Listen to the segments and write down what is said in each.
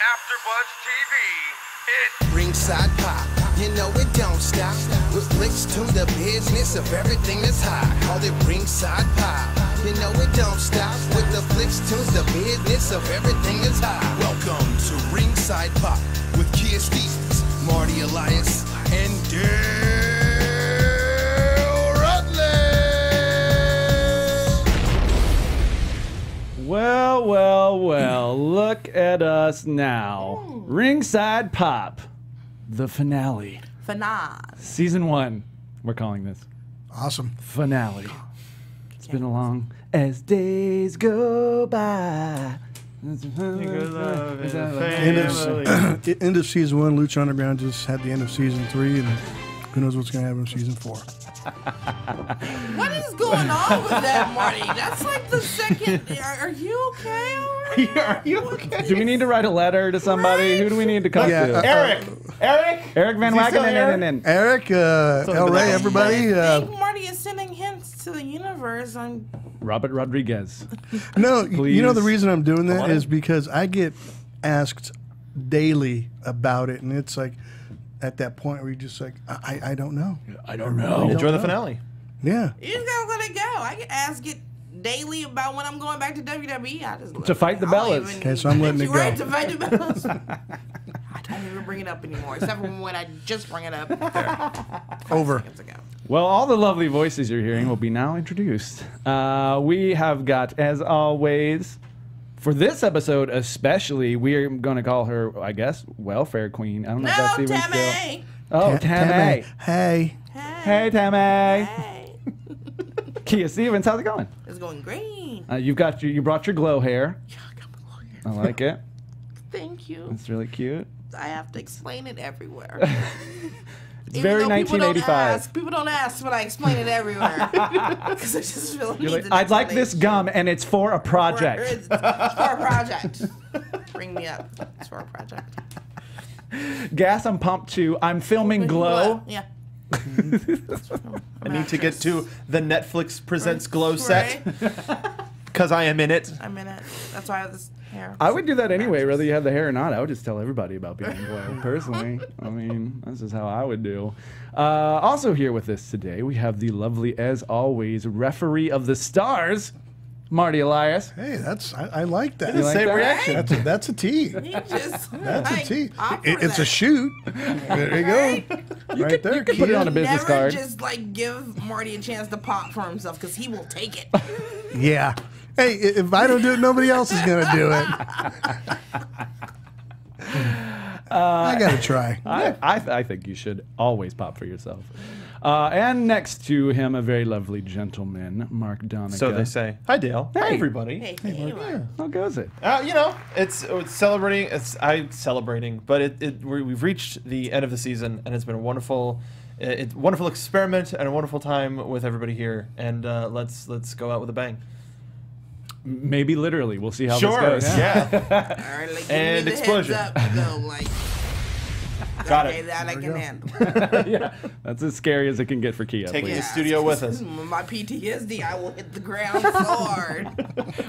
AfterBuzz TV. It's Ringside Pop, you know it don't stop. With flicks to the business of everything that's hot. Call it Ringside Pop, you know it don't stop. With the flicks to the business of everything that's hot. Welcome to Ringside Pop with Keven Stevens, Marty Elias, and Dale Rutledge. Well, well, well, look at us now. Ringside Pop, the finale. Season 1, we're calling this. Awesome. Finale. It's been along as days go by. End of season 1, Lucha Underground just had the end of season 3, and who knows what's going to happen in season 4. What is going on with that, Marty? That's like the second. Are you okay? Are you okay? Do we need to write a letter to somebody? Right? Who do we need to come to? Eric Van Wagenen. Eric, El Rey, everybody. I think Marty is sending hints to the universe. Robert Rodriguez. No, you know the reason I'm doing that is because I get asked daily about it, and it's like at that point where you're just like, I don't know. I don't know. Enjoy the finale. Yeah. You just gotta let it go. I get asked it daily about when I'm going back to WWE. I just to fight the Bellas. Okay, so I'm letting it go. Right, to fight the Bellas. I don't even bring it up anymore, except for when I just bring it up. Over. Well, all the lovely voices you're hearing will be now introduced. We have got, as always, for this episode especially, we're going to call her, I guess, Welfare Queen. I don't know if that's even Tammy. still. Oh, Tammy. Hey. Hey, Tammy. Hey. Kia Stevens, how's it going? It's going great. You brought your glow hair. Yeah, I got my glow hair. I like it. Thank you. It's really cute. I have to explain it everywhere. It's very 1985. People don't ask, but I explain it everywhere. Because I just feel like, I'd like this gum, and it's for a project. It's for a project. Bring me up. It's for a project. Gas, I'm pumped too. I'm filming Glow. Yeah. I need to get to the Netflix Presents Glow set because I am in it. I'm in it. That's why I have this hair. I would do that anyway, whether you have the hair or not. I would just tell everybody about being Glow, personally. I mean, this is how I would do. Also here with us today, we have the lovely, as always, referee of the stars, Marty Elias. Hey, I like that. You like Same that? reaction. That's a T. That's a T. It's a shoot. There you go. Right there. You can put it on a business card. Just like give Marty a chance to pop for himself because he will take it. Yeah. Hey, if I don't do it, nobody else is going to do it. I got to try. I think you should always pop for yourself. And next to him, a very lovely gentleman, Mark Donica. So they say. Hi, Dale. Hey. Hi, everybody. Hey, How goes it? You know, it's celebrating. I'm celebrating, but we've reached the end of the season, and it's been a wonderful experiment and a wonderful time with everybody here. And let's go out with a bang. Maybe literally. We'll see how Sure. this goes. Yeah. All right, like, And give me the explosion. heads up, go, like, Got okay, it. that I can handle. Yeah, that's as scary as it can get for Kia. Taking please. the studio with us. My PTSD, I will hit the ground so hard.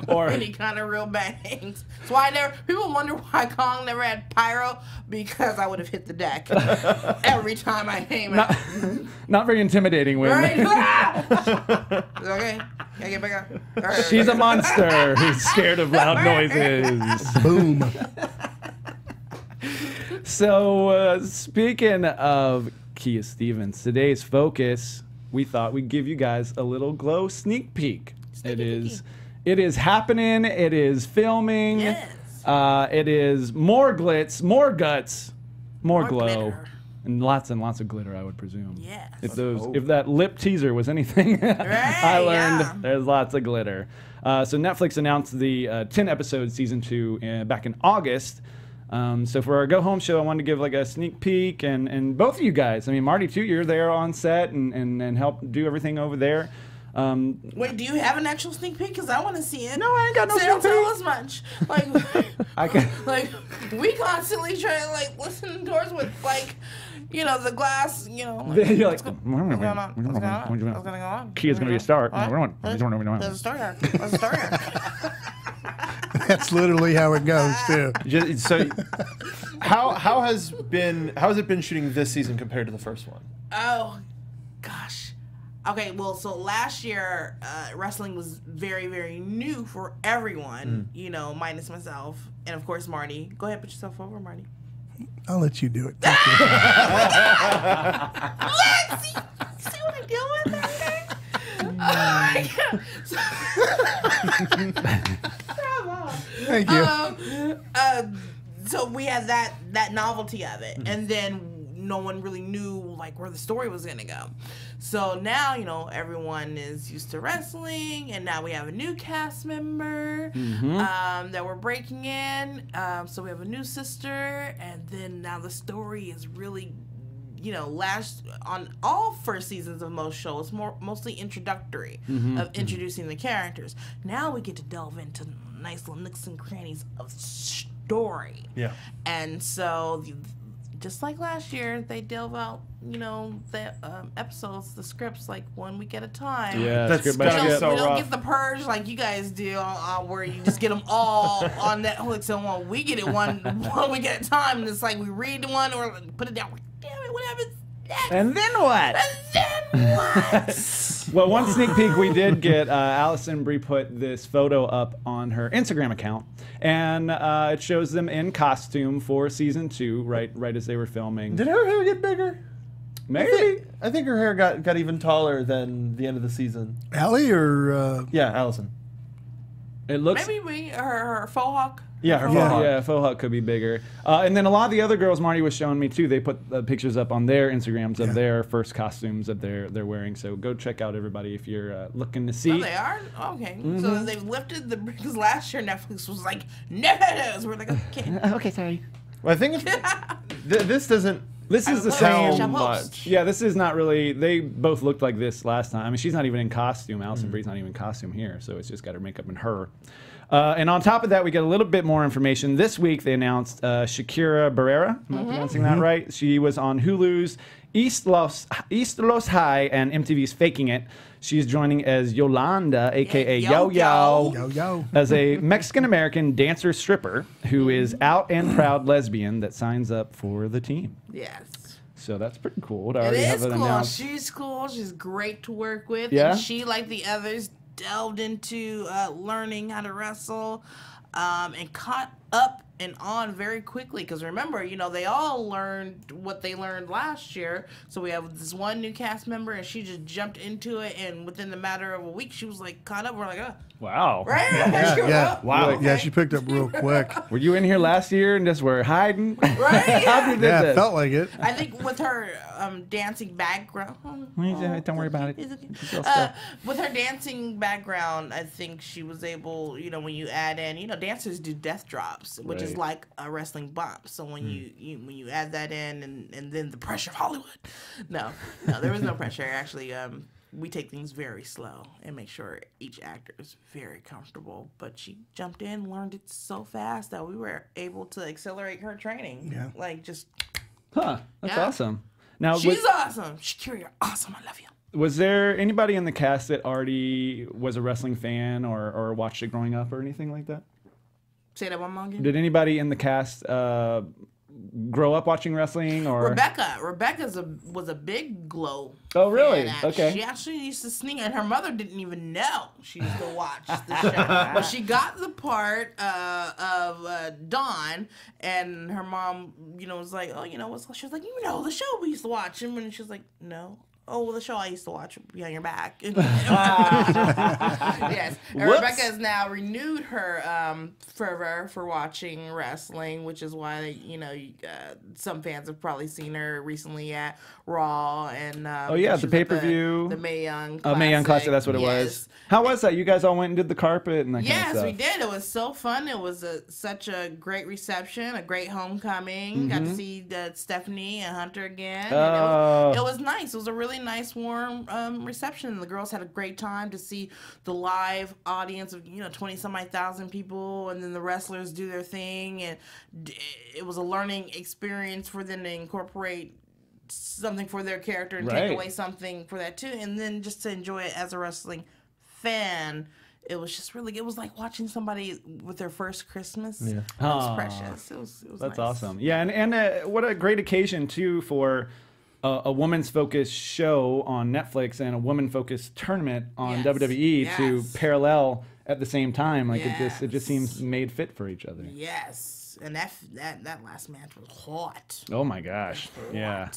Or any kind of real bangs. That's why people wonder why Kong never had pyro, because I would have hit the deck every time I came out. not very intimidating when Right? It's okay. Can I get back up? All right, she's a monster who's scared of loud noises. Boom. So, speaking of Kia Stevens, today's focus, we thought we'd give you guys a little Glow sneak peek. It is happening. It is filming. Yes. It is more glitz, more guts, more Glow, glitter. and lots of glitter, I would presume. Yes. If that lip teaser was anything, I learned there's lots of glitter. So Netflix announced the 10-episode season 2 back in August. So for our go home show, I wanted to give like a sneak peek, and both of you guys. I mean, Marty too. You're there on set and help do everything over there. Wait, do you have an actual sneak peek? Because I want to see it. No, I ain't got no so sneak don't peek. tell us much. Like, like we constantly try to like listen towards with like, you know, the glass. You know, like, You're like, what's going on? What's going on? What's going on? Kia's gonna be a star. There's a star here. There's a star here. That's literally how it goes too. So, how has it been shooting this season compared to the first one? Oh, gosh. Okay, well, so last year, wrestling was very, very new for everyone, you know, minus myself and, of course, Marty. Go ahead, put yourself over, Marty. I'll let you do it. Thank you. Look, see what I'm doing? Thank you. So we had that novelty of it, and then no one really knew like where the story was gonna go. So now, you know, everyone is used to wrestling, and now we have a new cast member that we're breaking in. So we have a new sister, and then now the story is really, you know, last on all first seasons of most shows, mostly introductory of introducing the characters. Now we get to delve into nice little nooks and crannies of story. Yeah. And so, just like last year, they delve out, you know, the episodes, the scripts, like 1 week at a time. Yeah, That's script by gotta be script. so We don't rough. get the purge like you guys do, where you just get them all on Netflix in 1 week. We get it one week at a time, and it's like we read one or put it down. Damn it, what happens next? And then what? And then what? Well, one sneak peek we did get, Allison Brie put this photo up on her Instagram account, and it shows them in costume for season 2, right as they were filming. Did her hair get bigger? Maybe. I think her hair got even taller than the end of the season. Allie or Yeah, Allison. It looks. Maybe her faux hawk. Yeah, her Yeah. faux Yeah, faux hawk could be bigger. And then a lot of the other girls Marty was showing me too, they put pictures up on their Instagrams of their first costumes that they're wearing. So go check out everybody if you're looking to see. Oh, they are? Okay. So they've lifted because last year Netflix was like, no. We're like, okay. Okay, sorry. Well, I think this doesn't. This is the How same. much? Yeah, this is not really. They both looked like this last time. I mean, she's not even in costume. Allison Brie's not even in costume here, so it's just got her makeup and her. And on top of that, we get a little bit more information. This week, they announced Shakira Barrera. Am I pronouncing that right? She was on Hulu's East Los High and MTV's Faking It. She's joining as Yolanda, a.k.a. Yo-Yo. Yo-Yo. As a Mexican-American dancer stripper who is out and proud lesbian that signs up for the team. Yes. So that's pretty cool. To It already have is it cool. announced. She's cool. She's great to work with. Yeah? And she, like the others, delved into learning how to wrestle and caught up and on very quickly. Because remember, you know, they all learned what they learned last year. So we have this one new cast member, and she just jumped into it. And within the matter of a week, she was like caught up. We're like, Wow. right? Yeah. Wow. Yeah, she picked up real quick. Were you in here last year and just were hiding? Right? How you did Yeah, this? it felt like it. I think with her dancing background. Don't worry about it. It's okay. She'll stop. With her dancing background, I think she was able, you know, when you add in, you know, dancers do death drops, which is Right. like a wrestling bump. So when you add that in, and then the pressure of Hollywood. No, there was no pressure. Actually, we take things very slow and make sure each actor is very comfortable. But she jumped in, learned it so fast that we were able to accelerate her training. Yeah. Like just, Huh. That's Yeah. awesome. Now, she's awesome. Shakira, you're awesome. I love you. was there anybody in the cast that already was a wrestling fan or watched it growing up or anything like that? Say that one more again. Did anybody in the cast grow up watching wrestling or? Rebecca was a big g.l.o.w. Oh, really? fan. Okay. She actually used to sneak, and her mother didn't even know she used to watch the show. But she got the part of Dawn, and her mom, you know, was like, "Oh, you know what's?" She was like, "You know, the show we used to watch," and when she was like, "No." Oh, well, the show I used to watch Behind Your Back. Yes. And Whoops. Rebecca has now renewed her fervor for watching wrestling, which is why, you know, some fans have probably seen her recently at Raw. And Oh, yeah, she the was at pay-per-view. The Mae Young Oh, Classic. Mae Young Classic, that's what it Yes. was. How was that? You guys all went and did the carpet and that kind of Yes, stuff. we did. It was so fun. It was such a great reception, a great homecoming. Got to see Stephanie and Hunter again. And Oh. it was nice. It was a really nice, warm reception. The girls had a great time to see the live audience of 20-some-odd-thousand people, and then the wrestlers do their thing. And it was a learning experience for them to incorporate something for their character and Right. take away something for that too, and then just to enjoy it as a wrestling fan it was just really. It was like watching somebody with their first Christmas. Yeah. It was precious. It was That's nice. awesome. Yeah, and what a great occasion too for a woman's focused show on Netflix and a woman focused tournament on WWE to parallel at the same time. Like it just seems made fit for each other. Yes, and that last match was hot. Oh my gosh. Yeah.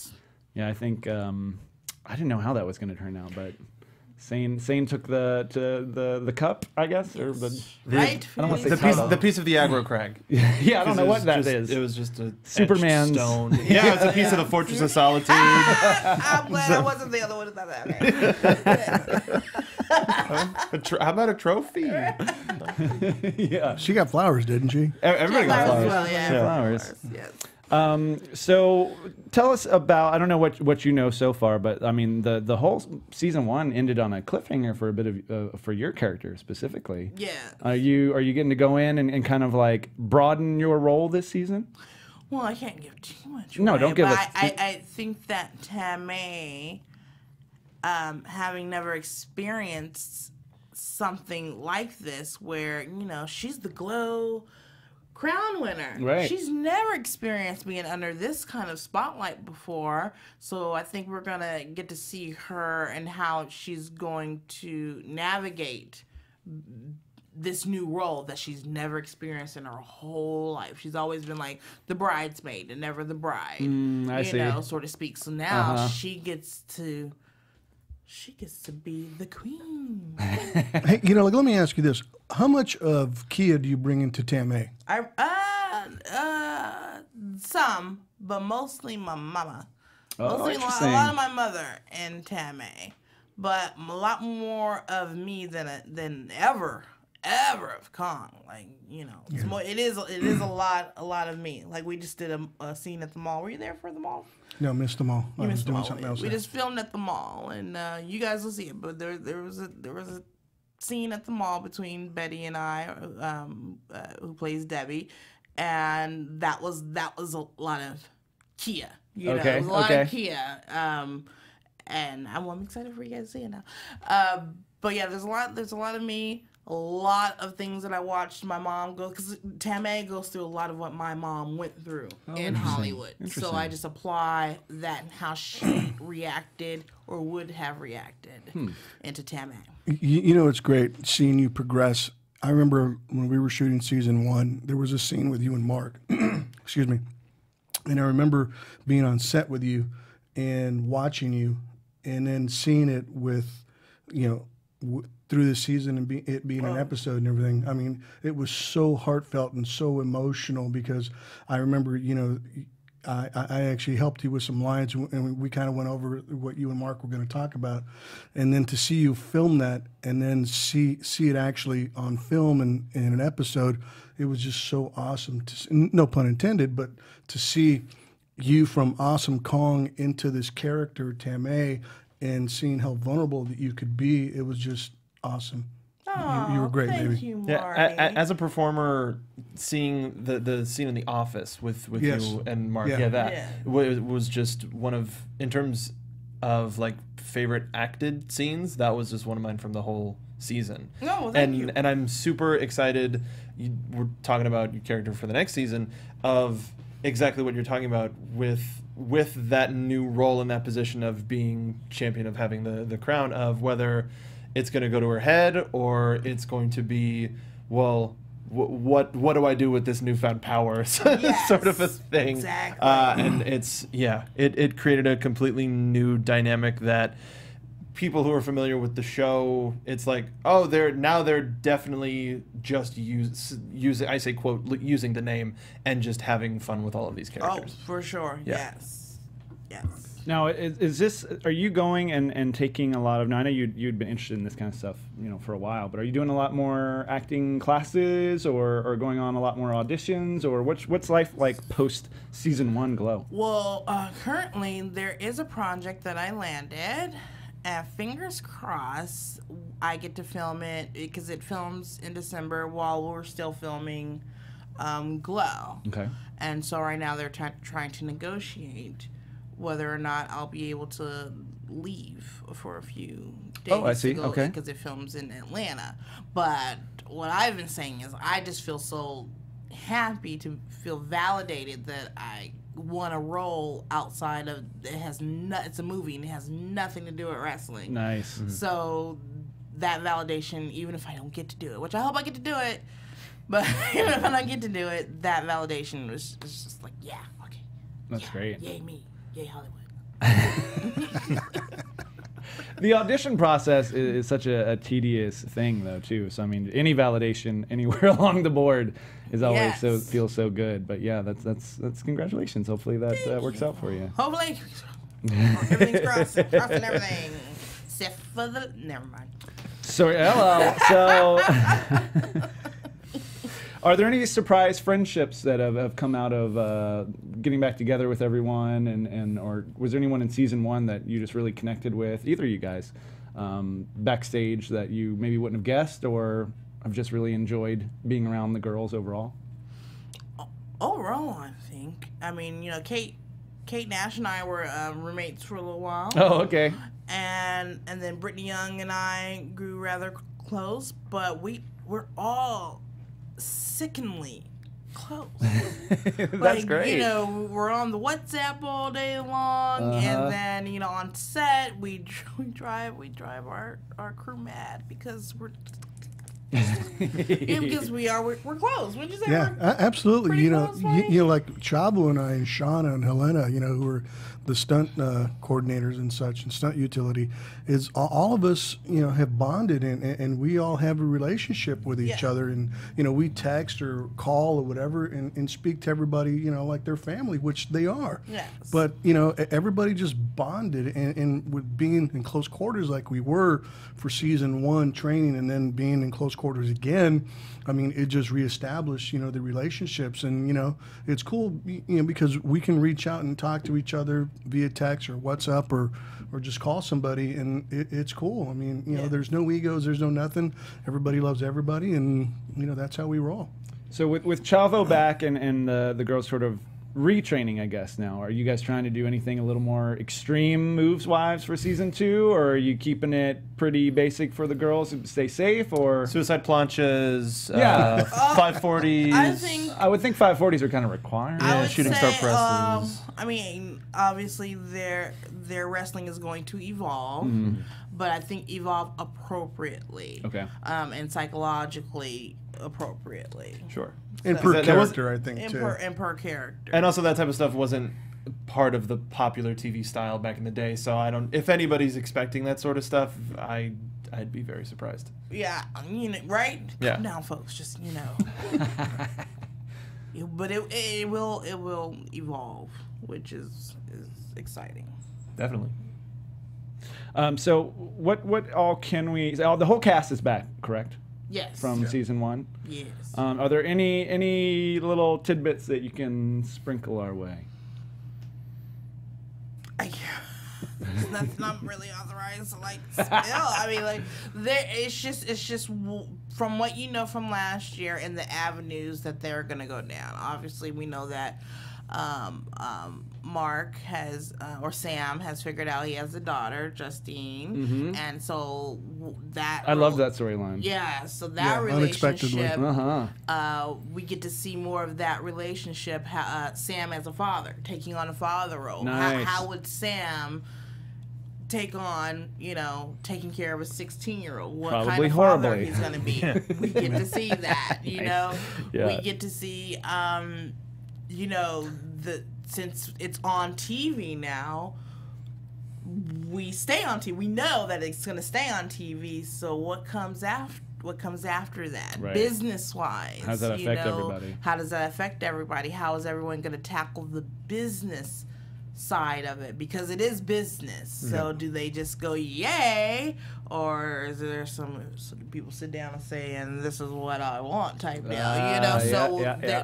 I think I didn't know how that was going to turn out, but Sane took the cup, I guess, or the right. I don't want to say the piece of the aggro crag. Yeah, I don't know what that is. It was just a Superman's stone. Yeah, it's a piece of the Fortress of Solitude. I'm glad I wasn't the other one that. How about a trophy? Yeah, she got flowers, didn't she? Everybody got flowers. Well, yeah, flowers. Yes. So tell us about, I don't know what you know so far, but I mean the whole season 1 ended on a cliffhanger for a bit of for your character specifically. Yeah. Are you getting to go in and kind of like broaden your role this season? Well, I can't give too much. No, away, don't give but us. I think that Tamay, having never experienced something like this, where she's the g.l.o.w crown winner. Right. She's never experienced being under this kind of spotlight before. So I think we're going to get to see her and how she's going to navigate this new role that she's never experienced in her whole life. She's always been like the bridesmaid and never the bride. I see. So to speak. So now she gets to be the queen. Hey, let me ask you this: how much of Kia do you bring into Tamay? Some, but mostly my mama. Oh, Mostly a interesting. lot of my mother and Tamay, but a lot more of me than ever of Kong. Like it's more. It is a lot of me. Like we just did a scene at the mall. Were you there for the mall? No, missed them all. I was doing mall. something else. We just filmed at the mall, and you guys will see it. But there was a scene at the mall between Betty and I, who plays Debbie, and that was a lot of Kia. It was a lot of Kia. And I'm excited for you guys to see it now. But yeah, there's a lot of me. A lot of things that I watched my mom go, because Tamay goes through a lot of what my mom went through in Hollywood. So I just apply that and how she reacted or would have reacted into Tamay. It's great seeing you progress. I remember when we were shooting season 1, there was a scene with you and Mark. Excuse me. And I remember being on set with you and watching you, and then seeing it with, through the season and it being an episode and everything. I mean, it was so heartfelt and so emotional, because I remember, I actually helped you with some lines, and we kind of went over what you and Mark were going to talk about. And then to see you film that and then see it actually on film and in an episode, it was just so awesome. No pun intended, but to see you from Awesome Kong into this character, Tamay, and seeing how vulnerable that you could be, it was just awesome. You were great, baby. Thank you, Marty. Yeah, as a performer, seeing the scene in The Office with you and Mark, was just one of, in terms of like favorite acted scenes, that was just one of mine from the whole season. Oh, thank you. And I'm super excited. We're talking about your character for the next season, of exactly what you're talking about with that new role in that position of being champion, of having the crown, of whether it's going to go to her head or it's going to be, well, what do I do with this newfound power? Sort of a thing. Exactly. And it created a completely new dynamic that people who are familiar with the show, it's like, oh, they're definitely just using, I say quote, using the name and just having fun with all of these characters. Oh, for sure. Yeah. Yes. Now, is this? Are you going and taking a lot of? Now, I know you'd been interested in this kind of stuff, for a while. But are you doing a lot more acting classes, or going on a lot more auditions, or what's life like post season 1 g.l.o.w? Well, currently there is a project that I landed. Fingers crossed, I get to film it, because it films in December while we're still filming g.l.o.w. Okay. And so right now they're trying to negotiate whether or not I'll be able to leave for a few Oh, I see. Okay. Because it films in Atlanta. But what I've been saying is I just feel so happy to feel validated that I won a role outside of it's a movie and it has nothing to do with wrestling. Nice. So that validation, even if I don't get to do it, which I hope I get to do it, but even if I don't get to do it, that validation was just like, yeah, okay. That's great. Yay me. Yay Hollywood. The audition process is such a tedious thing, though, too. So, I mean, any validation anywhere along the board is always feels so good. But yeah, that's congratulations. Hopefully that works out for you. Hopefully, everything's crossing everything, except for never mind. So, so. Are there any surprise friendships that have come out of getting back together with everyone, or was there anyone in season 1 that you just really connected with, either of you guys, backstage that you maybe wouldn't have guessed, or have just really enjoyed being around the girls overall? Overall, I think. I mean, Kate Nash and I were roommates for a little while. Oh, okay. And then Brittany Young and I grew rather close, but we're all sickeningly close. That's great. We're on the WhatsApp all day long, and then on set we drive our crew mad because we're because we're close. Would you say? Yeah, absolutely. Like Chavo and I and Shauna and Helena, who are the stunt coordinators and such, and stunt utility, is all of us, have bonded and we all have a relationship with each other, and we text or call or whatever and speak to everybody, like their family, which they are. Yes. But everybody just bonded, and with being in close quarters like we were for season 1 training, and then being in close quarters again, I mean, it just reestablished, the relationships, and it's cool, because we can reach out and talk to each other via text or WhatsApp or just call somebody, and it's cool. I mean, there's no egos, there's no nothing. Everybody loves everybody, and that's how we roll. So with Chavo back and the girls sort of retraining, I guess, now, are you guys trying to do anything a little more extreme moves-wise for season 2, or are you keeping it pretty basic for the girls to stay safe, or suicide planches, 540s? I would think 540s are kind of required. Yeah, shooting star presses. I mean, obviously their wrestling is going to evolve, but I think evolve appropriately. Okay. And psychologically appropriately. Sure. And per character, I think, too. And per character. And also that type of stuff wasn't part of the popular TV style back in the day, so if anybody's expecting that sort of stuff, I'd be very surprised. Yeah, right? Yeah. Calm down, folks, just, But it will evolve, which is exciting. Definitely. So what all can we... the whole cast is back, correct? Yes. From season 1? Yes. Are there any little tidbits that you can sprinkle our way? There's nothing I'm really authorized to spill. I mean, it's just from what from last year and the avenues that they're gonna go down. Obviously, we know that Mark has or Sam has figured out he has a daughter, Justine, and so that I love that storyline. Yeah, so that relationship, we get to see more of that relationship. Sam as a father, taking on a father role. Nice. How would Sam take on, taking care of a 16-year-old? What Probably kind of horribly. father he's going to be? We get to see that, Yeah. We get to see, since it's on TV now, we stay on TV. We know that it's going to stay on TV. So what comes after? What comes after that, right. Business-wise? How does that affect everybody? How does that affect everybody? How is everyone going to tackle the business side of it? Because it is business. So do they just go yay, or is there some people sit down and say, "And this is what I want" type deal?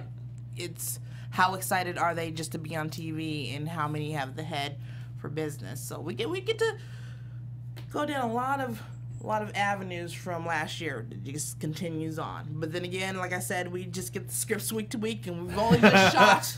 It's how excited are they just to be on TV, and how many have the head for business? So we get to go down a lot of avenues from last year. It just continues on. But then again, like I said, we just get the scripts week to week, and we've only just shot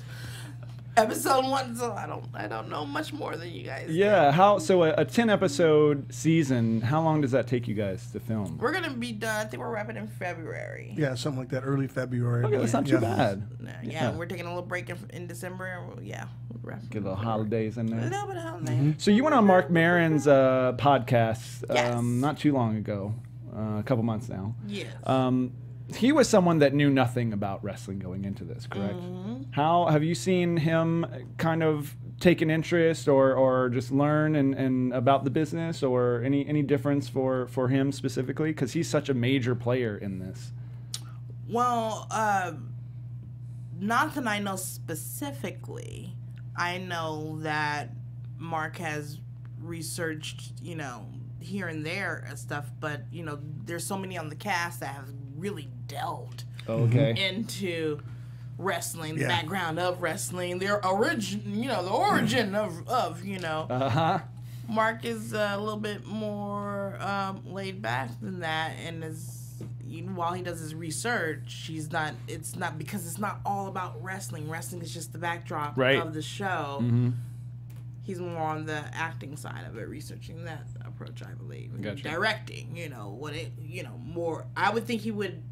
episode 1, so I don't know much more than you guys. Yeah, so a 10-episode season, how long does that take you guys to film? We're gonna be done. I think we're wrapping in February. Yeah, something like that, early February. Okay, that's not too bad. Yeah, we're taking a little break in December. And we'll wrap. Get a little holidays in A there. little bit of holiday. So you went on Mark Maron's podcast Yes. not too long ago, a couple months now. Yes. He was someone that knew nothing about wrestling going into this, correct? How have you seen him kind of take an interest or just learn and about the business, or any difference for him specifically? Because he's such a major player in this. Well, not that I know specifically. I know that Mark has researched, here and there and stuff, but there's so many on the cast that have really delved into wrestling, the background of wrestling, their origin, the origin of Mark is a little bit more laid back than that, and while he does his research, it's not because it's not all about wrestling. Wrestling is just the backdrop of the show. He's more on the acting side of it, researching that approach, I believe. Gotcha. Directing, more. I would think he would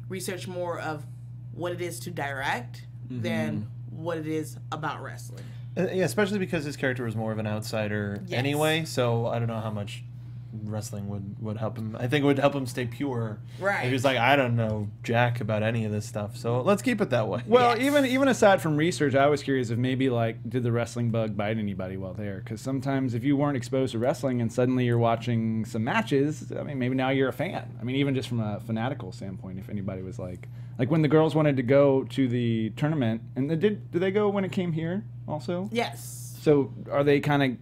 research more of what it is to direct than what it is about wrestling. Yeah, especially because his character was more of an outsider anyway, so I don't know how much wrestling would help him. I think it would help him stay pure. Right. If he was like, I don't know jack about any of this stuff, so let's keep it that way. Well, even aside from research, I was curious if maybe did the wrestling bug bite anybody while there? Because sometimes if you weren't exposed to wrestling and suddenly you're watching some matches, I mean, maybe now you're a fan. I mean, even just from a fanatical standpoint, if anybody was like when the girls wanted to go to the tournament, and did they go when it came here also? Yes. So are they kind of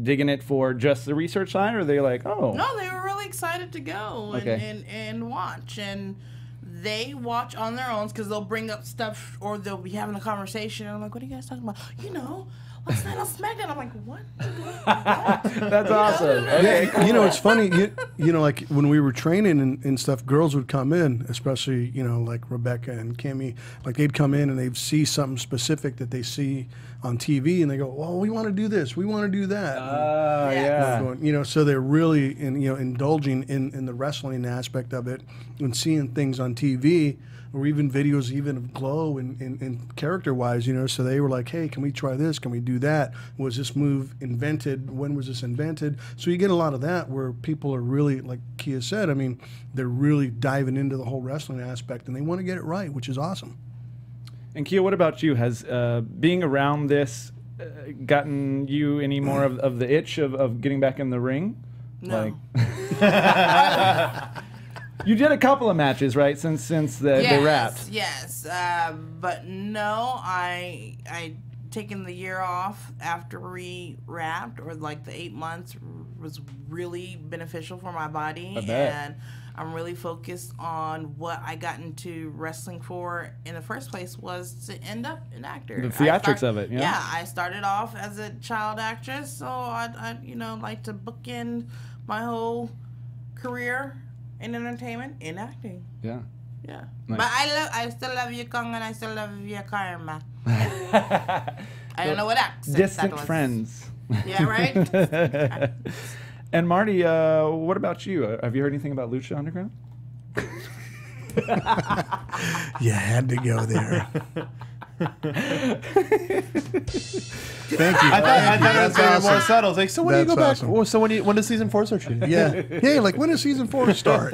digging it for just the research side, or are they like, oh? No, they were really excited to go and watch. And they watch on their own because they'll bring up stuff or they'll be having a conversation. And I'm like, what are you guys talking about? Last night on SmackDown. I'm like, what? That's awesome. Okay, cool. It's funny. Like when we were training and stuff, girls would come in, especially like Rebecca and Kimmy. Like they'd come in and they'd see something specific that they see on TV, and they go, "Well, we want to do this. We want to do that." Yeah. So they're really indulging in the wrestling aspect of it and seeing things on TV. Or even videos, even of g.l.o.w. and character-wise, so they were like, hey, can we try this? Can we do that? Was this move invented? When was this invented? So you get a lot of that where people are really, like Kia said, I mean, they're really diving into the whole wrestling aspect, and they want to get it right, which is awesome. And Kia, what about you? Has being around this gotten you any more of the itch of getting back in the ring? No. You did a couple of matches, right? Since they wrapped. Yes, but no, I taken the year off after we wrapped, or like the 8 months was really beneficial for my body, I bet. and I'm really focused on what I got into wrestling for in the first place was to end up an actor. The theatrics of it, yeah. Yeah, I started off as a child actress, so I like to bookend my whole career in entertainment, in acting. Yeah. Yeah. Nice. But I still love you, Kong, and I still love you, Karma. I don't know what accent Distant that was. friends. Yeah, right? And Marty, what about you? Have you heard anything about Lucha Underground? You had to go there. Thank you. I thought it was That's very awesome. more subtle. It's like, so when do you go back? Awesome. Oh, so when does season 4 start shooting? Yeah. Hey, like when does season 4 start?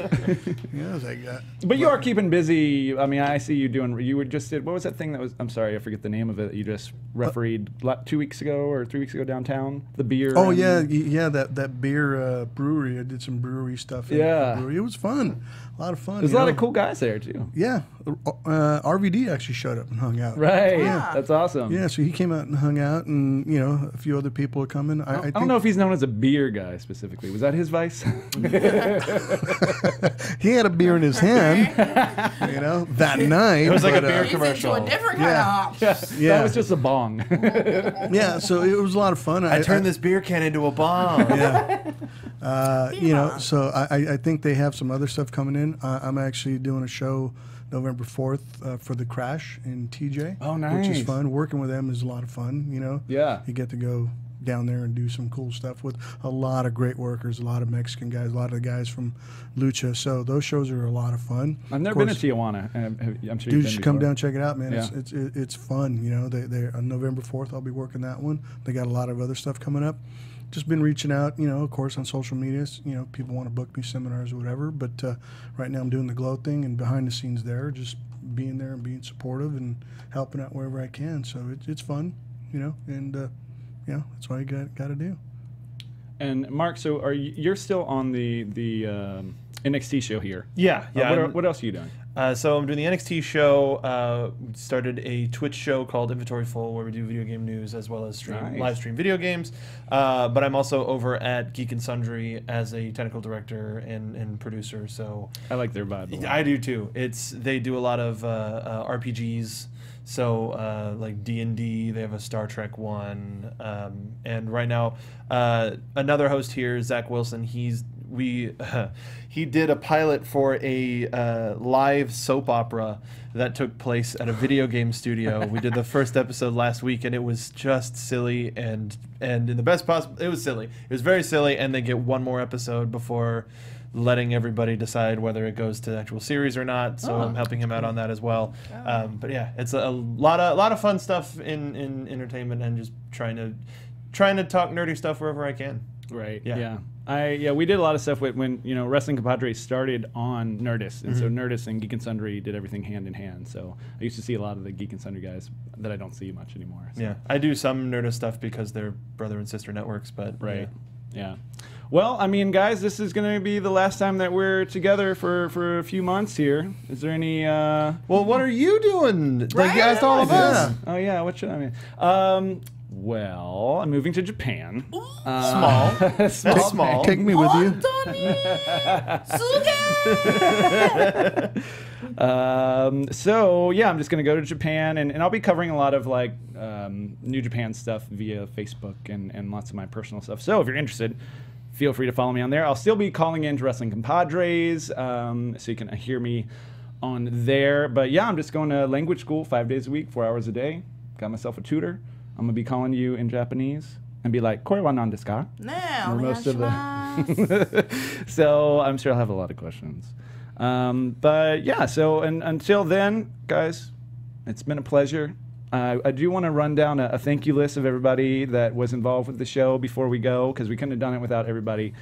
Yeah, I was like, But you are keeping busy. I mean, I see you doing. You were just did. What was that thing that was? I'm sorry, I forget the name of it. You just refereed 2 weeks ago or 3 weeks ago downtown. The beer. oh yeah, that beer brewery. I did some brewery stuff. In the brewery. It was fun. A lot of fun. There's a lot of cool guys there too. Yeah, RVD actually showed up and hung out. Right. Yeah. That's awesome. Yeah, so he came out and hung out, and a few other people are coming. I don't know if he's known as a beer guy specifically. Was that his vice? He had a beer in his hand, that night. It was like a but, beer He's commercial. into a different kind of hops. That was just a bong. Yeah, so it was a lot of fun. I turned this beer can into a bomb. Yeah. You know, so I think they have some other stuff coming in. I'm actually doing a show November 4th for the Crash in TJ. Oh, nice. Which is fun. Working with them is a lot of fun, you know. Yeah. You get to go down there and do some cool stuff with a lot of great workers, a lot of Mexican guys, a lot of the guys from Lucha. So those shows are a lot of fun. I've never been to Tijuana. I'm sure Dude, you should come down and check it out, man. Yeah. It's fun. You know, they on November 4th, I'll be working that one. They got a lot of other stuff coming up. Just been reaching out, you know, of course, on social media. You know, people want to book me seminars or whatever. But right now I'm doing the g.l.o.w thing and behind the scenes there, just being there and being supportive and helping out wherever I can. So it's fun, you know, and yeah, that's what I got to do. And Mark, so you're still on the NXT show here? Yeah. What else are you doing? So I'm doing the NXT show. Started a Twitch show called Inventory Full, where we do video game news as well as live stream video games. But I'm also over at Geek and Sundry as a technical director and producer. So I like their vibe. I do too. They do a lot of RPGs. So like D&D, they have a Star Trek one, and right now another host here, Zach Wilson. He did a pilot for a live soap opera that took place at a video game studio. We did the first episode last week, and it was just silly and in the best possible. It was silly. It was very silly, and they get one more episode before letting everybody decide whether it goes to the actual series or not. So I'm helping him out on that as well. But yeah, it's a lot of fun stuff in entertainment and just trying to talk nerdy stuff wherever I can. Right. Yeah. We did a lot of stuff when Wrestling Compadres started on Nerdist, and so Nerdist and Geek and Sundry did everything hand in hand. So I used to see a lot of the Geek and Sundry guys that I don't see much anymore. So. Yeah, I do some Nerdist stuff because they're brother and sister networks, but right. Yeah. Well, I mean, guys, this is going to be the last time that we're together for a few months here. Is there any... Well, what are you doing? Like you asked all of us. Oh, yeah. What should I mean? Well, I'm moving to Japan. Small. Take me with you. So yeah, I'm just gonna go to Japan, and I'll be covering a lot of like New Japan stuff via Facebook and lots of my personal stuff. So if you're interested, feel free to follow me on there. I'll still be calling in to Wrestling Compadres, so you can hear me on there. But yeah, I'm just going to language school 5 days a week, 4 hours a day. Got myself a tutor. I'm gonna be calling you in Japanese and be like, "Kore wa nan desu ka?" No, most of the. So I'm sure I'll have a lot of questions. But yeah, so until then, guys, it's been a pleasure. I do want to run down a thank you list of everybody that was involved with the show before we go, because we couldn't have done it without everybody.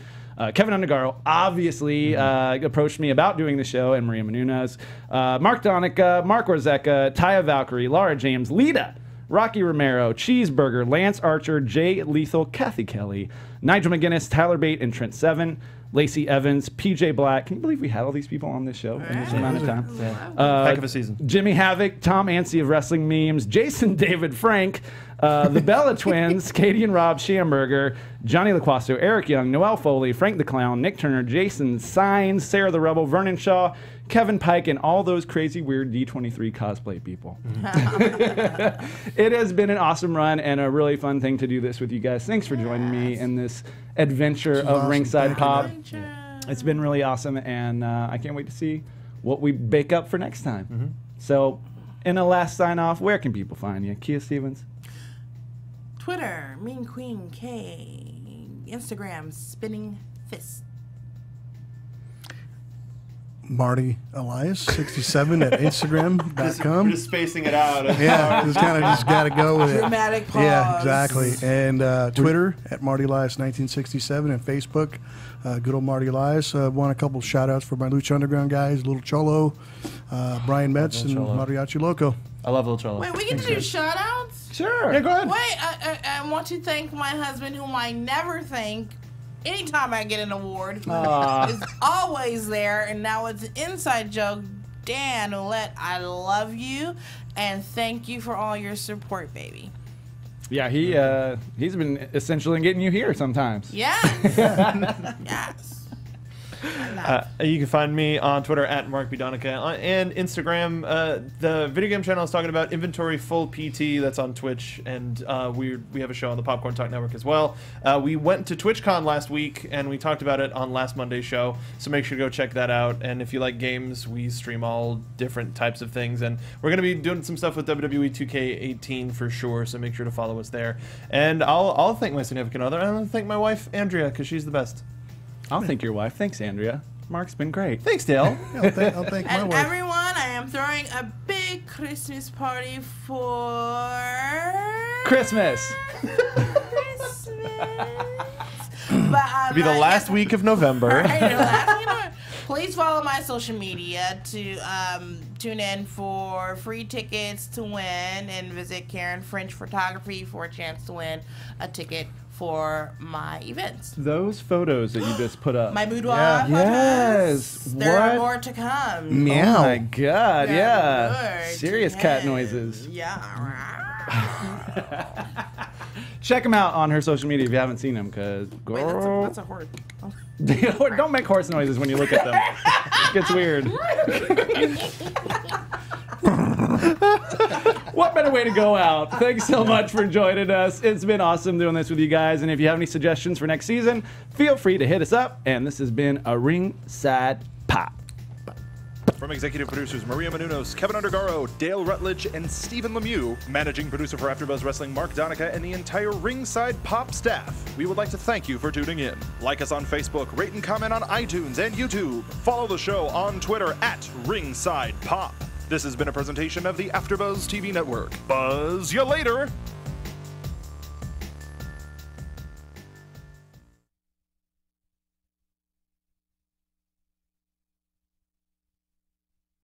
Keven Undergaro obviously approached me about doing the show, and Maria Menounos, Mark Donica, Mark Orzeka, Taya Valkyrie, Laura James, Lita, Rocky Romero, Cheeseburger, Lance Archer, Jay Lethal, Kathy Kelly, Nigel McGuinness, Tyler Bate, and Trent Seven, Lacey Evans, PJ Black. Can you believe we had all these people on this show in this amount of time? Heck of a season. Jimmy Havoc, Tom Anstey of Wrestling Memes, Jason David Frank, the Bella Twins, Katie and Rob Schamberger, Johnny LaQuasto, Eric Young, Noel Foley, Frank the Clown, Nick Turner, Jason Signs, Sarah the Rebel, Vernon Shaw, Kevin Pike, and all those crazy, weird D23 cosplay people. It has been an awesome run and a really fun thing to do this with you guys. Thanks for joining me in this adventure of Ringside Pop. It's been really awesome, and I can't wait to see what we bake up for next time. So, in a last sign-off, where can people find you? Kia Stevens? Twitter, Mean Queen K. Instagram, Spinning Fist. Marty Elias 67 at Instagram.com. We're just spacing it out. Yeah, just kind of just got to go with it. Dramatic pause. Yeah, exactly. And Twitter at Marty Elias 1967 and Facebook, good old Marty Elias. Want a couple shout outs for my Lucha Underground guys, Little Cholo, Brian Metz, and Mariachi Loco. I love Little Cholo. Wait, we get to do shout outs? Sure. Yeah, go ahead. Wait, I want to thank my husband, whom I never thank. Anytime I get an award, is always there, and now it's an inside joke. Dan Ouellette, I love you, and thank you for all your support, baby. Yeah, he's been essential in getting you here sometimes. Yes. Yes. You can find me on Twitter at MarkBDonica and Instagram. The video game channel is talking about Inventory Full PT. That's on Twitch, and we have a show on the Popcorn Talk Network as well. We went to TwitchCon last week, and we talked about it on last Monday's show, so make sure to go check that out. And if you like games, we stream all different types of things, and we're going to be doing some stuff with WWE 2K18 for sure, so make sure to follow us there. And I'll thank my significant other, and I'll thank my wife, Andrea, because she's the best. I'll thank your wife. Thanks, Andrea. Mark's been great. Thanks, Dale. I'll thank my And wife. everyone, I am throwing a big Christmas party for Christmas. Christmas. But It'll be the last week of November. Right, the last week of November. Please follow my social media to tune in for free tickets to win, and visit Karen French Photography for a chance to win a ticket for my events. Those photos that you just put up. My boudoir Yeah. photos. Yes. There What? are more to come. Oh my God, There yeah. are more Serious to cat come. noises. Yeah. Check them out on her social media if you haven't seen them, because Wait, girl. that's a horse. Don't make horse noises when you look at them. It gets weird. What better way to go out? Thanks so much for joining us. It's been awesome doing this with you guys. And if you have any suggestions for next season, feel free to hit us up. And this has been a Ringside Pop. From executive producers Maria Menounos, Keven Undergaro, Dale Rutledge, and Stephen Lemieux, managing producer for AfterBuzz Wrestling Mark Donica, and the entire Ringside Pop staff, we would like to thank you for tuning in. Like us on Facebook, rate and comment on iTunes and YouTube. Follow the show on Twitter at Ringside Pop. This has been a presentation of the AfterBuzz TV Network. Buzz you later!